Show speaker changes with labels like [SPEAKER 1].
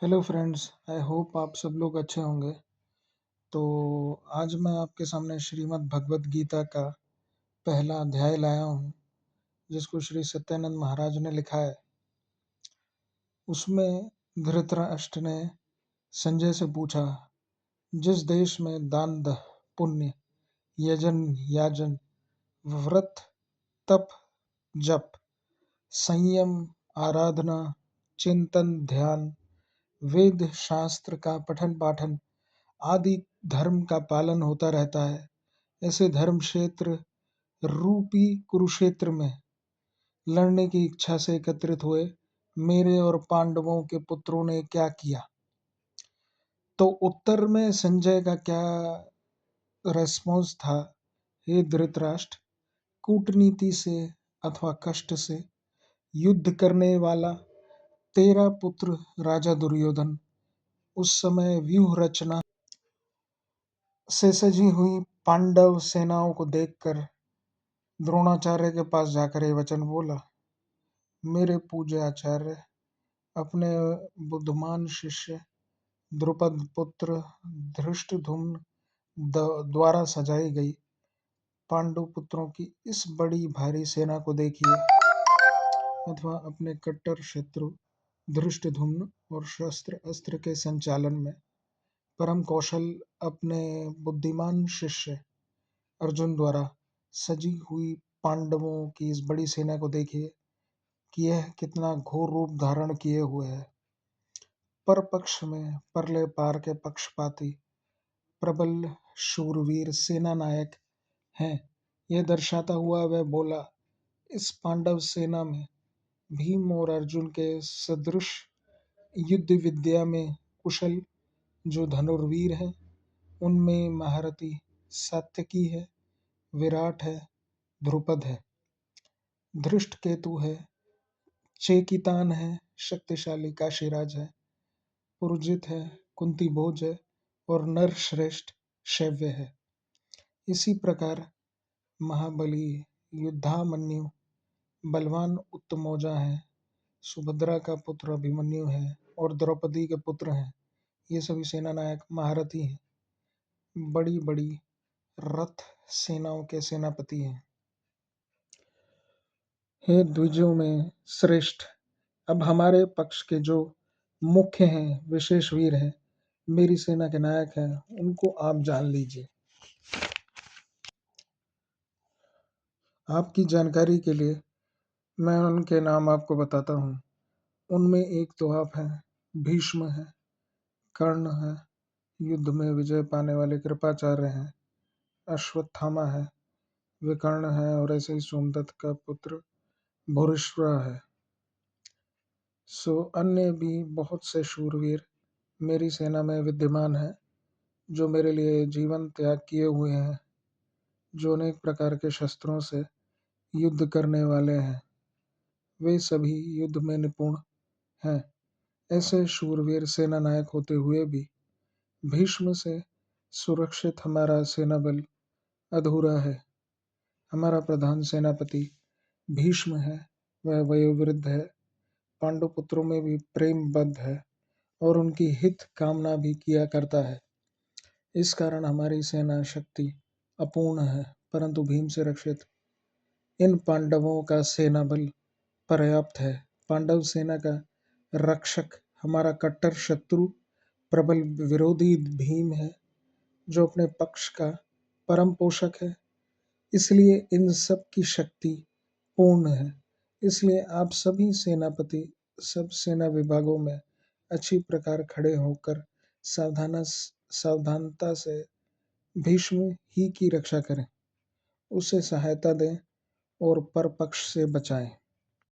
[SPEAKER 1] Hello friends, I hope आप सब लोग अच्छे होंगे। तो आज मैं आपके सामने श्रीमद् भगवत गीता का पहला अध्याय लाया हूँ, जिसको श्री सत्यानंद महाराज ने लिखा है। उसमें धृतराष्ट्र ने संजय से पूछा, जिस देश में दान दह पुण्य यजन याजन व्रत तप जप संयम आराधना चिंतन ध्यान वेद शास्त्र का पठन पाठन आदि धर्म का पालन होता रहता है, ऐसे धर्म क्षेत्र रूपी कुरुक्षेत्र में लड़ने की इच्छा से एकत्रित हुए मेरे और पांडवों के पुत्रों ने क्या किया। तो उत्तर में संजय का क्या रेस्पॉन्स था? हे धृतराष्ट्र, कूटनीति से अथवा कष्ट से युद्ध करने वाला तेरा पुत्र राजा दुर्योधन उस समय व्यूह रचना से सजी हुई पांडव सेनाओं को देखकर द्रोणाचार्य के पास जाकर ये वचन बोला, मेरे पूज्य आचार्य, अपने बुद्धिमान शिष्य द्रुपद पुत्र धृष्टद्युम्न द्वारा सजाई गई पांडु पुत्रों की इस बड़ी भारी सेना को देखिए, अथवा अपने कट्टर शत्रु धृष्टद्युम्न और शस्त्र अस्त्र के संचालन में परम कौशल अपने बुद्धिमान शिष्य अर्जुन द्वारा सजी हुई पांडवों की इस बड़ी सेना को देखिए कि यह कितना घोर रूप धारण किए हुए है। पर पक्ष में परले पार के पक्षपाती प्रबल शूरवीर सेना नायक हैं, यह दर्शाता हुआ वह बोला, इस पांडव सेना में भीम और अर्जुन के सदृश युद्ध विद्या में कुशल जो धनुर्वीर है, उनमें महारथी सात्यकी है, विराट है, ध्रुपद है, धृष्टकेतु है, चेकितान है, शक्तिशाली काशीराज है, पुरुजित है, कुंती भोज है और नरश्रेष्ठ शैव्य है। इसी प्रकार महाबली युद्धामन्यु बलवान उत्तमौजा है, सुभद्रा का पुत्र अभिमन्यु है और द्रौपदी के पुत्र हैं। ये सभी सेना नायक महारथी हैं, बड़ी बड़ी रथ सेनाओं के सेनापति हैं। हे द्विजों में श्रेष्ठ, अब हमारे पक्ष के जो मुख्य हैं, विशेष वीर हैं, मेरी सेना के नायक हैं, उनको आप जान लीजिए। आपकी जानकारी के लिए मैं उनके नाम आपको बताता हूँ। उनमें एक तो आप हैं, भीष्म है, कर्ण है, युद्ध में विजय पाने वाले कृपाचार्य हैं, अश्वत्थामा है, विकर्ण है और ऐसे ही सोमदत्त का पुत्र भूरिश्रवा है। सो अन्य भी बहुत से शूरवीर मेरी सेना में विद्यमान हैं, जो मेरे लिए जीवन त्याग किए हुए हैं, जो अनेक प्रकार के शस्त्रों से युद्ध करने वाले हैं, वे सभी युद्ध में निपुण हैं। ऐसे शूरवीर सेना नायक होते हुए भी भीष्म से सुरक्षित हमारा सेना बल अधूरा है। हमारा प्रधान सेनापति भीष्म है, वह वयोवृद्ध है, पांडुपुत्रों में भी प्रेमबद्ध है और उनकी हित कामना भी किया करता है। इस कारण हमारी सेना शक्ति अपूर्ण है, परंतु भीम से रक्षित इन पांडवों का सेना बल पर्याप्त है। पांडव सेना का रक्षक हमारा कट्टर शत्रु प्रबल विरोधी भीम है, जो अपने पक्ष का परम पोषक है, इसलिए इन सब की शक्ति पूर्ण है। इसलिए आप सभी सेनापति सब सेना विभागों में अच्छी प्रकार खड़े होकर सावधानता से भीष्म ही की रक्षा करें, उसे सहायता दें और परपक्ष से बचाएं।